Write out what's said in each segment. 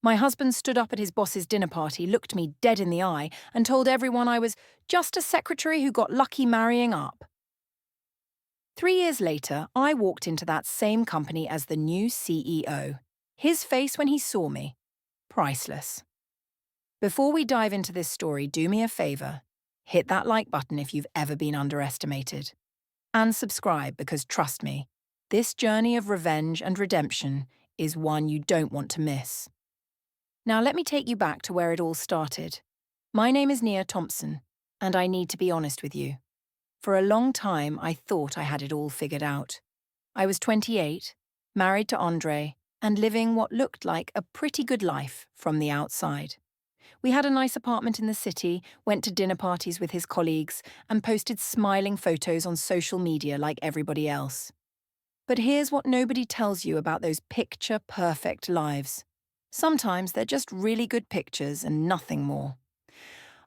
My husband stood up at his boss's dinner party, looked me dead in the eye, and told everyone I was just a secretary who got lucky marrying up. 3 years later, I walked into that same company as the new CEO. His face when he saw me, priceless. Before we dive into this story, do me a favor. Hit that like button if you've ever been underestimated. And subscribe because trust me, this journey of revenge and redemption is one you don't want to miss. Now let me take you back to where it all started. My name is Nia Thompson, and I need to be honest with you. For a long time, I thought I had it all figured out. I was 28, married to Andre, and living what looked like a pretty good life from the outside. We had a nice apartment in the city, went to dinner parties with his colleagues, and posted smiling photos on social media like everybody else. But here's what nobody tells you about those picture-perfect lives. Sometimes they're just really good pictures and nothing more.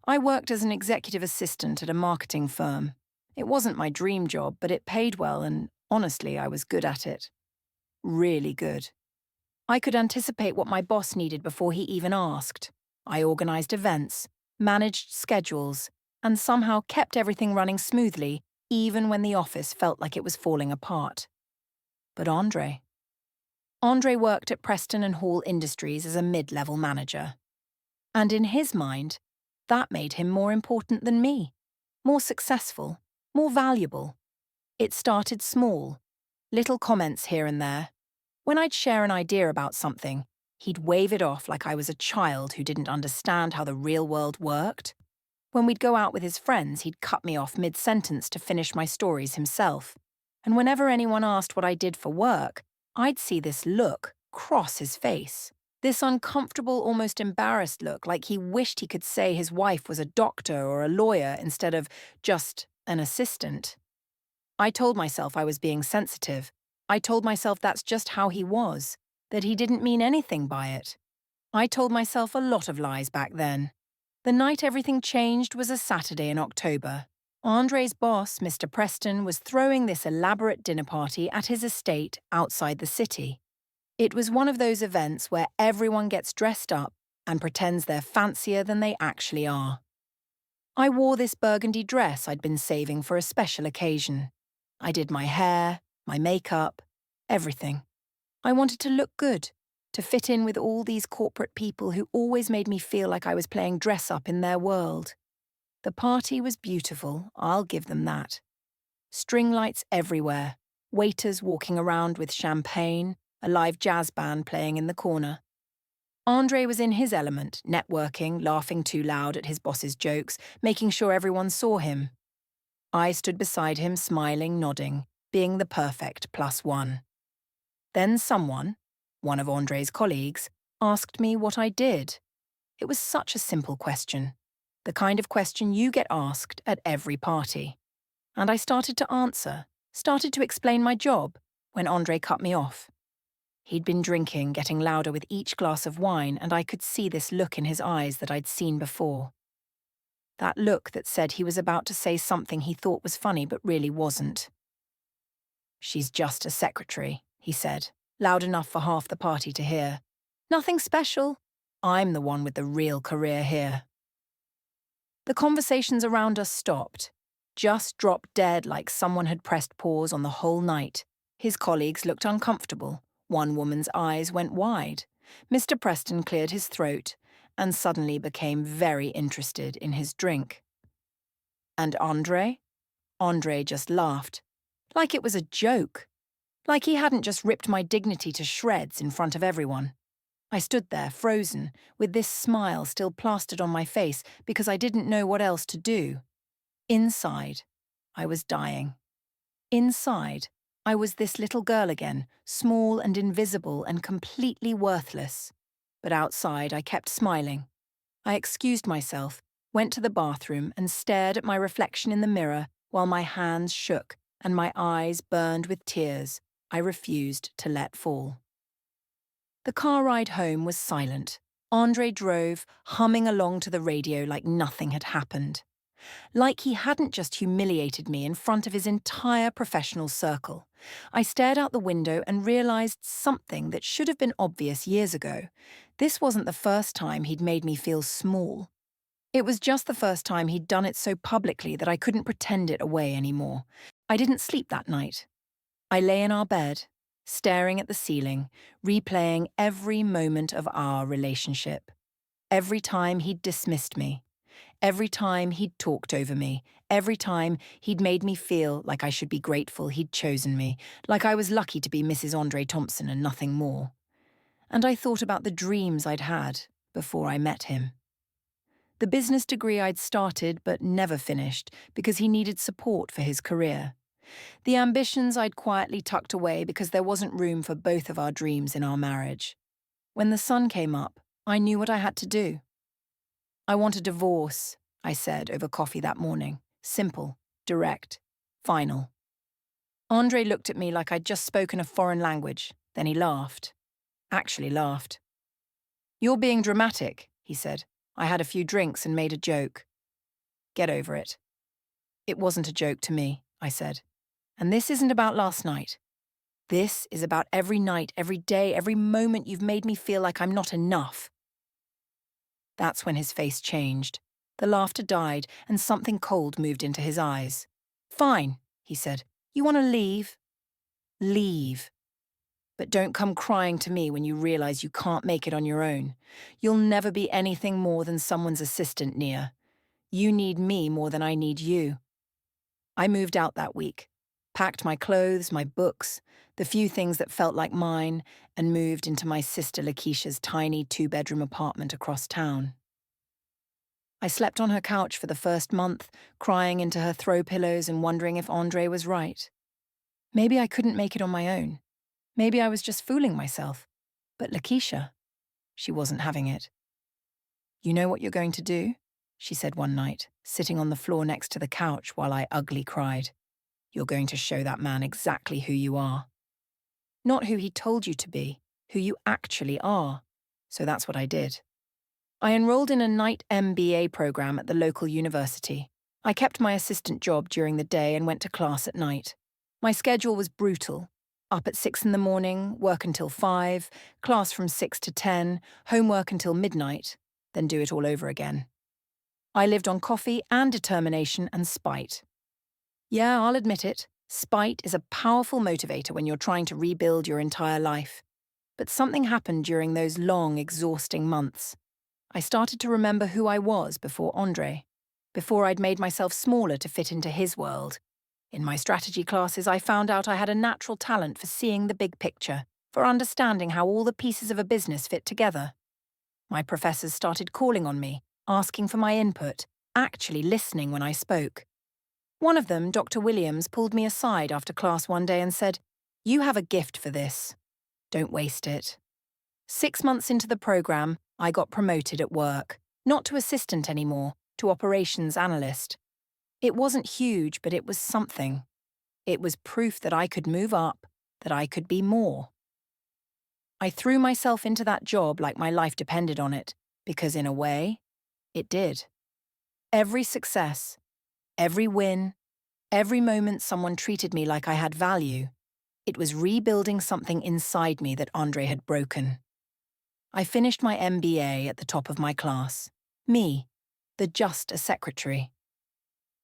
I worked as an executive assistant at a marketing firm. It wasn't my dream job, but it paid well and, honestly, I was good at it. Really good. I could anticipate what my boss needed before he even asked. I organised events, managed schedules, and somehow kept everything running smoothly, even when the office felt like it was falling apart. But Andre worked at Preston and Hall Industries as a mid-level manager. And in his mind, that made him more important than me, more successful, more valuable. It started small, little comments here and there. When I'd share an idea about something, he'd wave it off like I was a child who didn't understand how the real world worked. When we'd go out with his friends, he'd cut me off mid-sentence to finish my stories himself. And whenever anyone asked what I did for work, I'd see this look cross his face. This uncomfortable, almost embarrassed look, like he wished he could say his wife was a doctor or a lawyer instead of just an assistant. I told myself I was being sensitive. I told myself that's just how he was, that he didn't mean anything by it. I told myself a lot of lies back then. The night everything changed was a Saturday in October. Andre's boss, Mr. Preston, was throwing this elaborate dinner party at his estate outside the city. It was one of those events where everyone gets dressed up and pretends they're fancier than they actually are. I wore this burgundy dress I'd been saving for a special occasion. I did my hair, my makeup, everything. I wanted to look good, to fit in with all these corporate people who always made me feel like I was playing dress-up in their world. The party was beautiful, I'll give them that. String lights everywhere, waiters walking around with champagne, a live jazz band playing in the corner. Andre was in his element, networking, laughing too loud at his boss's jokes, making sure everyone saw him. I stood beside him, smiling, nodding, being the perfect +1. Then someone, one of Andre's colleagues, asked me what I did. It was such a simple question, the kind of question you get asked at every party. And I started to answer, started to explain my job, when Andre cut me off. He'd been drinking, getting louder with each glass of wine, and I could see this look in his eyes that I'd seen before. That look that said he was about to say something he thought was funny but really wasn't. "She's just a secretary," he said, loud enough for half the party to hear. "Nothing special. I'm the one with the real career here." The conversations around us stopped, just dropped dead like someone had pressed pause on the whole night. His colleagues looked uncomfortable. One woman's eyes went wide. Mr. Preston cleared his throat and suddenly became very interested in his drink. And Andre? Andre just laughed, like it was a joke, like he hadn't just ripped my dignity to shreds in front of everyone. I stood there, frozen, with this smile still plastered on my face because I didn't know what else to do. Inside, I was dying. Inside, I was this little girl again, small and invisible and completely worthless. But outside, I kept smiling. I excused myself, went to the bathroom and stared at my reflection in the mirror while my hands shook and my eyes burned with tears I refused to let fall. The car ride home was silent. Andre drove, humming along to the radio like nothing had happened. Like he hadn't just humiliated me in front of his entire professional circle. I stared out the window and realized something that should have been obvious years ago. This wasn't the first time he'd made me feel small. It was just the first time he'd done it so publicly that I couldn't pretend it away anymore. I didn't sleep that night. I lay in our bed, staring at the ceiling, replaying every moment of our relationship. Every time he'd dismissed me. Every time he'd talked over me. Every time he'd made me feel like I should be grateful he'd chosen me, like I was lucky to be Mrs. Nia Thompson and nothing more. And I thought about the dreams I'd had before I met him. The business degree I'd started but never finished because he needed support for his career. The ambitions I'd quietly tucked away because there wasn't room for both of our dreams in our marriage. When the sun came up, I knew what I had to do. I want a divorce, I said over coffee that morning. Simple, direct, final. Andre looked at me like I'd just spoken a foreign language. Then he laughed. Actually laughed. "You're being dramatic," he said. "I had a few drinks and made a joke." "Get over it." "It wasn't a joke to me," I said. "And this isn't about last night. This is about every night, every day, every moment you've made me feel like I'm not enough." That's when his face changed. The laughter died and something cold moved into his eyes. "Fine," he said. "You want to leave? Leave. But don't come crying to me when you realize you can't make it on your own. You'll never be anything more than someone's assistant, Nia. You need me more than I need you." I moved out that week, packed my clothes, my books, the few things that felt like mine, and moved into my sister Lakeisha's tiny 2-bedroom apartment across town. I slept on her couch for the first month, crying into her throw pillows and wondering if Andre was right. Maybe I couldn't make it on my own. Maybe I was just fooling myself. But Lakeisha, she wasn't having it. "You know what you're going to do?" she said one night, sitting on the floor next to the couch while I ugly cried. "You're going to show that man exactly who you are. Not who he told you to be, who you actually are." So that's what I did. I enrolled in a night MBA program at the local university. I kept my assistant job during the day and went to class at night. My schedule was brutal. Up at 6 in the morning, work until 5, class from 6 to 10, homework until midnight, then do it all over again. I lived on coffee and determination and spite. Yeah, I'll admit it. Spite is a powerful motivator when you're trying to rebuild your entire life. But something happened during those long, exhausting months. I started to remember who I was before Andre, before I'd made myself smaller to fit into his world. In my strategy classes, I found out I had a natural talent for seeing the big picture, for understanding how all the pieces of a business fit together. My professors started calling on me, asking for my input, actually listening when I spoke. One of them, Dr. Williams, pulled me aside after class one day and said, "You have a gift for this. Don't waste it." 6 months into the program, I got promoted at work, not to assistant anymore, to operations analyst. It wasn't huge, but it was something. It was proof that I could move up, that I could be more. I threw myself into that job like my life depended on it, because in a way, it did. Every success, every win, every moment someone treated me like I had value, it was rebuilding something inside me that Andre had broken. I finished my MBA at the top of my class. Me, the just a secretary.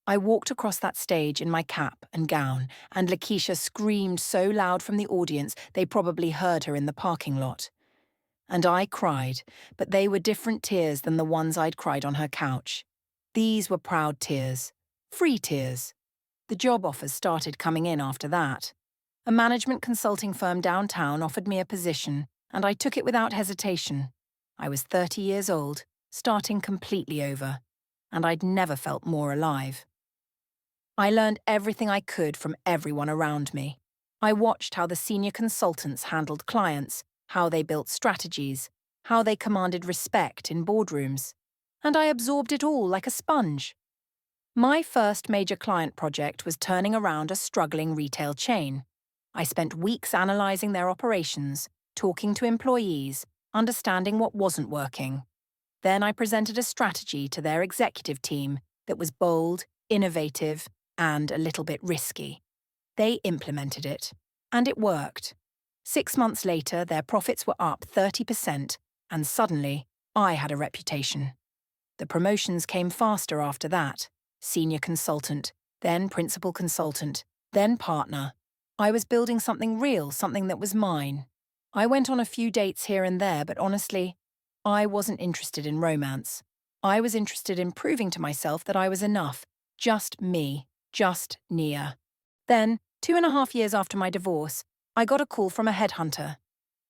I walked across that stage in my cap and gown, and Lakeisha screamed so loud from the audience they probably heard her in the parking lot. And I cried, but they were different tears than the ones I'd cried on her couch. These were proud tears, free tears. The job offers started coming in after that. A management consulting firm downtown offered me a position, and I took it without hesitation. I was 30 years old, starting completely over, and I'd never felt more alive. I learned everything I could from everyone around me. I watched how the senior consultants handled clients, how they built strategies, how they commanded respect in boardrooms, and I absorbed it all like a sponge. My first major client project was turning around a struggling retail chain. I spent weeks analysing their operations, talking to employees, understanding what wasn't working. Then I presented a strategy to their executive team that was bold, innovative, and a little bit risky. They implemented it, and it worked. 6 months later, their profits were up 30%, And suddenly, I had a reputation. The promotions came faster after that. Senior consultant, then principal consultant, then partner. I was building something real, something that was mine. I went on a few dates here and there, but honestly, I wasn't interested in romance. I was interested in proving to myself that I was enough. Just me. Just Nia. Then, 2.5 years after my divorce, I got a call from a headhunter.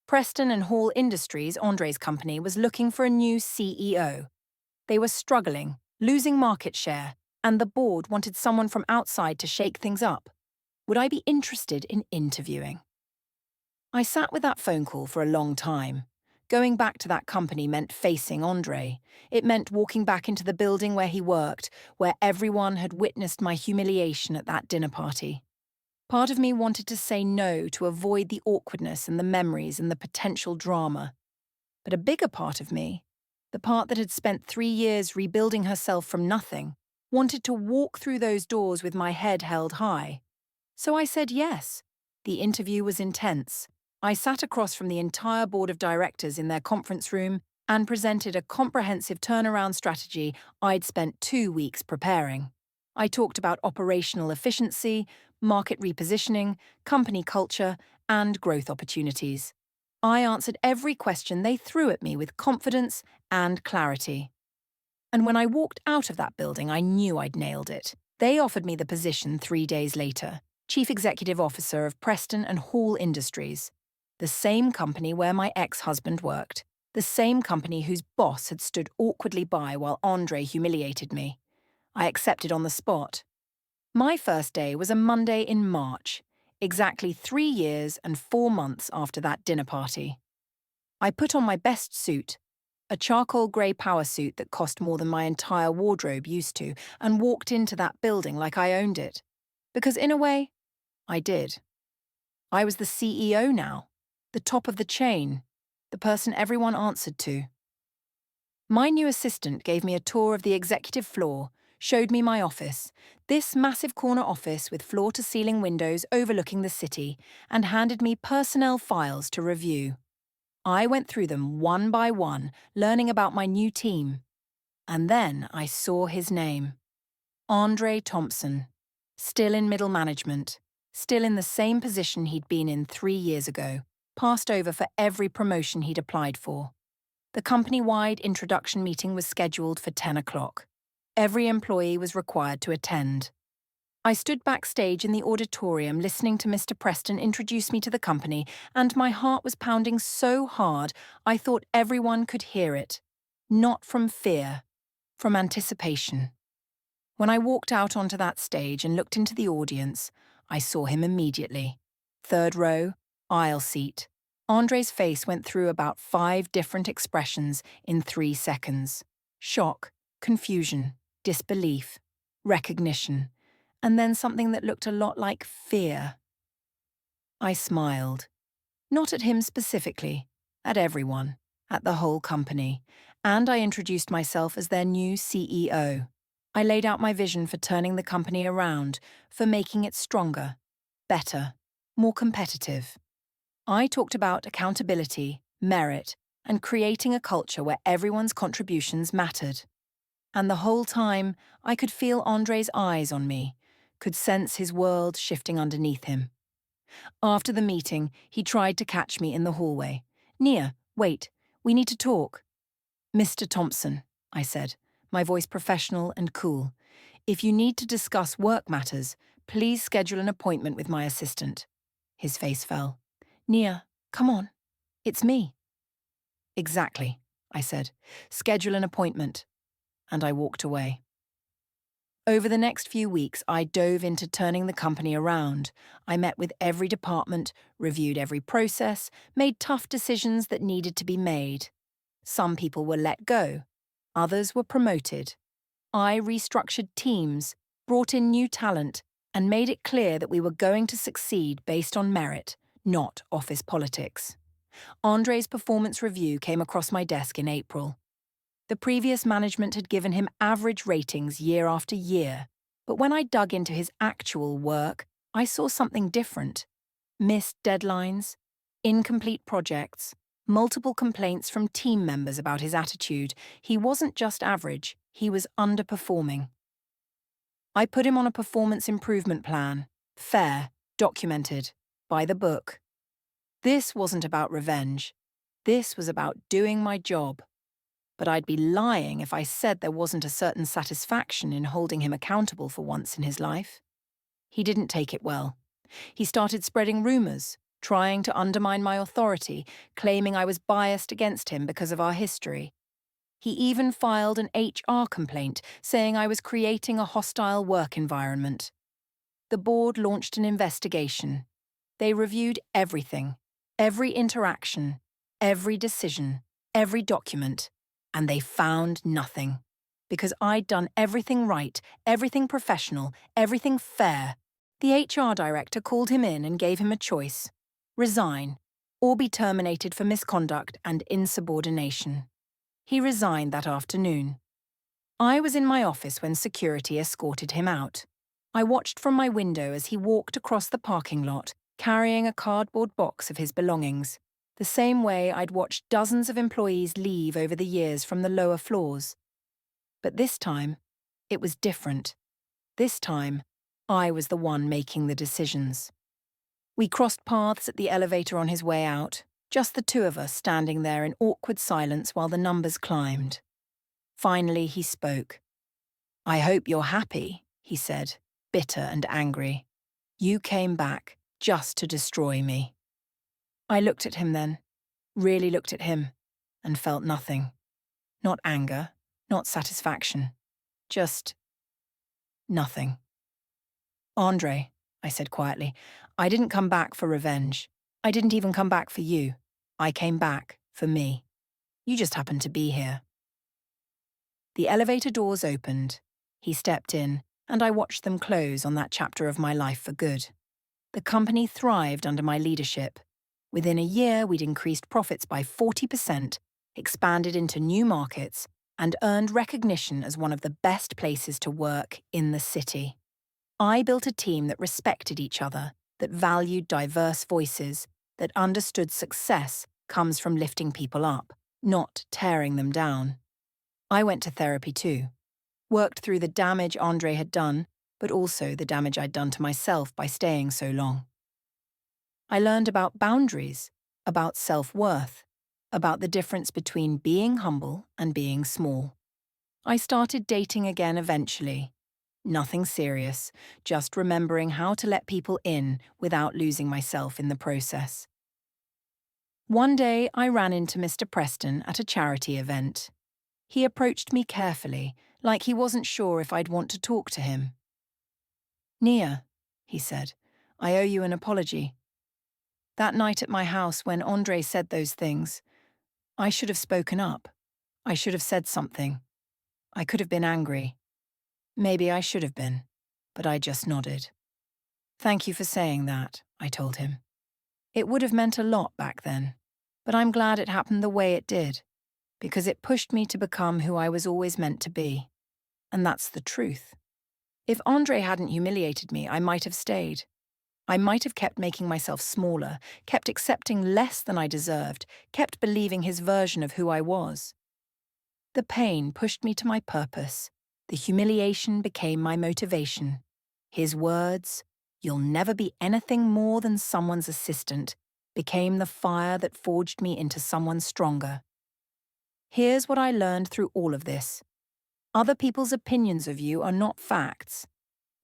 Preston and Hall Industries, Andre's company, was looking for a new CEO. They were struggling, losing market share, and the board wanted someone from outside to shake things up. Would I be interested in interviewing? I sat with that phone call for a long time. Going back to that company meant facing Andre. It meant walking back into the building where he worked, where everyone had witnessed my humiliation at that dinner party. Part of me wanted to say no to avoid the awkwardness and the memories and the potential drama. But a bigger part of me, the part that had spent 3 years rebuilding herself from nothing, wanted to walk through those doors with my head held high. So I said yes. The interview was intense. I sat across from the entire board of directors in their conference room and presented a comprehensive turnaround strategy I'd spent 2 weeks preparing. I talked about operational efficiency, market repositioning, company culture, and growth opportunities. I answered every question they threw at me with confidence and clarity. And when I walked out of that building, I knew I'd nailed it. They offered me the position 3 days later, Chief Executive Officer of Preston and Hall Industries, the same company where my ex-husband worked, the same company whose boss had stood awkwardly by while Andre humiliated me. I accepted on the spot. My first day was a Monday in March, exactly 3 years and 4 months after that dinner party. I put on my best suit, a charcoal grey power suit that cost more than my entire wardrobe used to, and walked into that building like I owned it. Because in a way, I did. I was the CEO now, the top of the chain, the person everyone answered to. My new assistant gave me a tour of the executive floor, showed me my office, this massive corner office with floor-to-ceiling windows overlooking the city, and handed me personnel files to review. I went through them one by one, learning about my new team. And then I saw his name. Nia Thompson. Still in middle management. Still in the same position he'd been in 3 years ago. Passed over for every promotion he'd applied for. The company-wide introduction meeting was scheduled for 10 o'clock. Every employee was required to attend. I stood backstage in the auditorium listening to Mr. Preston introduce me to the company, and my heart was pounding so hard I thought everyone could hear it. Not from fear, from anticipation. When I walked out onto that stage and looked into the audience, I saw him immediately. 3rd row, aisle seat. Andre's face went through about 5 different expressions in 3 seconds. Shock, confusion, disbelief, recognition, and then something that looked a lot like fear. I smiled. Not at him specifically, at everyone, at the whole company, and I introduced myself as their new CEO. I laid out my vision for turning the company around, for making it stronger, better, more competitive. I talked about accountability, merit, and creating a culture where everyone's contributions mattered. And the whole time, I could feel Andre's eyes on me, could sense his world shifting underneath him. After the meeting, he tried to catch me in the hallway. "Nia, wait, we need to talk." "Mr. Thompson," I said, my voice professional and cool. "If you need to discuss work matters, please schedule an appointment with my assistant." His face fell. "Nia, come on. It's me." "Exactly," I said. "Schedule an appointment." And I walked away. Over the next few weeks, I dove into turning the company around. I met with every department, reviewed every process, made tough decisions that needed to be made. Some people were let go. Others were promoted. I restructured teams, brought in new talent, and made it clear that we were going to succeed based on merit, not office politics. Andre's performance review came across my desk in April. The previous management had given him average ratings year after year, but when I dug into his actual work, I saw something different. Missed deadlines, incomplete projects, Multiple complaints from team members about his attitude. He wasn't just average, he was underperforming. I put him on a performance improvement plan. Fair, documented, by the book. This wasn't about revenge. This was about doing my job. But I'd be lying if I said there wasn't a certain satisfaction in holding him accountable for once in his life. He didn't take it well. He started spreading rumors, trying to undermine my authority, claiming I was biased against him because of our history. He even filed an HR complaint, saying I was creating a hostile work environment. The board launched an investigation. They reviewed everything, every interaction, every decision, every document, and they found nothing. Because I'd done everything right, everything professional, everything fair. The HR director called him in and gave him a choice: resign, or be terminated for misconduct and insubordination. He resigned that afternoon. I was in my office when security escorted him out. I watched from my window as he walked across the parking lot, carrying a cardboard box of his belongings, the same way I'd watched dozens of employees leave over the years from the lower floors. But this time, it was different. This time, I was the one making the decisions. We crossed paths at the elevator on his way out, just the two of us standing there in awkward silence while the numbers climbed. Finally, he spoke. "I hope you're happy," he said, bitter and angry. "You came back just to destroy me." I looked at him then, really looked at him, and felt nothing. Not anger, not satisfaction, just nothing. "Andre," I said quietly, "I didn't come back for revenge. I didn't even come back for you. I came back for me. You just happened to be here." The elevator doors opened. He stepped in, and I watched them close on that chapter of my life for good. The company thrived under my leadership. Within a year, we'd increased profits by 40%, expanded into new markets, and earned recognition as one of the best places to work in the city. I built a team that respected each other, that valued diverse voices, that understood success comes from lifting people up, not tearing them down. I went to therapy too, worked through the damage Andre had done, but also the damage I'd done to myself by staying so long. I learned about boundaries, about self-worth, about the difference between being humble and being small. I started dating again eventually. Nothing serious, just remembering how to let people in without losing myself in the process. One day, I ran into Mr. Preston at a charity event. He approached me carefully, like he wasn't sure if I'd want to talk to him. "Nia," he said, "I owe you an apology. That night at my house when Andre said those things, I should have spoken up. I should have said something. I could have been angry. Maybe I should have been, but I just nodded." "Thank you for saying that," I told him. "It would have meant a lot back then, but I'm glad it happened the way it did, because it pushed me to become who I was always meant to be. And that's the truth. If Andre hadn't humiliated me, I might have stayed. I might have kept making myself smaller, kept accepting less than I deserved, kept believing his version of who I was. The pain pushed me to my purpose. The humiliation became my motivation. His words, "You'll never be anything more than someone's assistant," became the fire that forged me into someone stronger. Here's what I learned through all of this. Other people's opinions of you are not facts.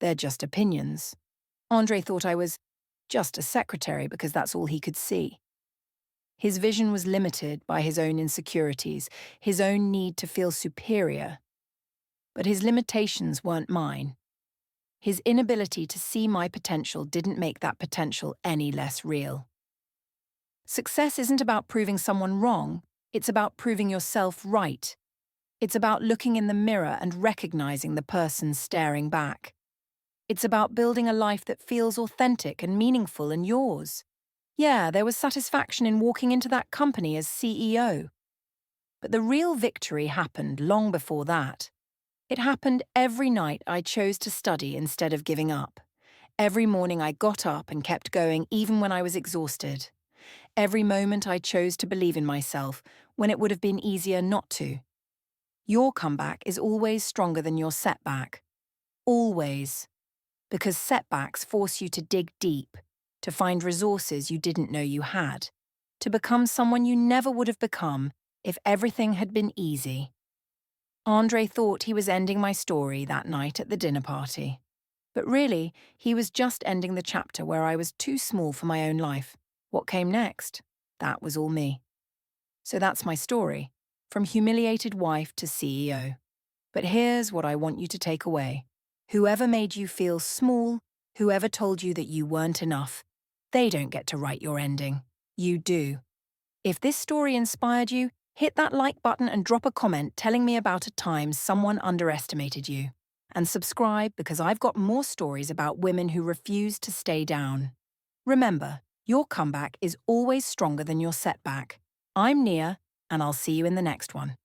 They're just opinions. Andre thought I was just a secretary because that's all he could see. His vision was limited by his own insecurities, his own need to feel superior. But his limitations weren't mine. His inability to see my potential didn't make that potential any less real. Success isn't about proving someone wrong, it's about proving yourself right. It's about looking in the mirror and recognizing the person staring back. It's about building a life that feels authentic and meaningful and yours. Yeah, there was satisfaction in walking into that company as CEO. But the real victory happened long before that. It happened every night I chose to study instead of giving up. Every morning I got up and kept going even when I was exhausted. Every moment I chose to believe in myself when it would have been easier not to. Your comeback is always stronger than your setback. Always. Because setbacks force you to dig deep, to find resources you didn't know you had, to become someone you never would have become if everything had been easy. Andre thought he was ending my story that night at the dinner party. But really, he was just ending the chapter where I was too small for my own life. What came next? That was all me. So that's my story, from humiliated wife to CEO. But here's what I want you to take away. Whoever made you feel small, whoever told you that you weren't enough, they don't get to write your ending. You do. If this story inspired you, hit that like button and drop a comment telling me about a time someone underestimated you. And subscribe because I've got more stories about women who refuse to stay down. Remember, your comeback is always stronger than your setback. I'm Nia, and I'll see you in the next one.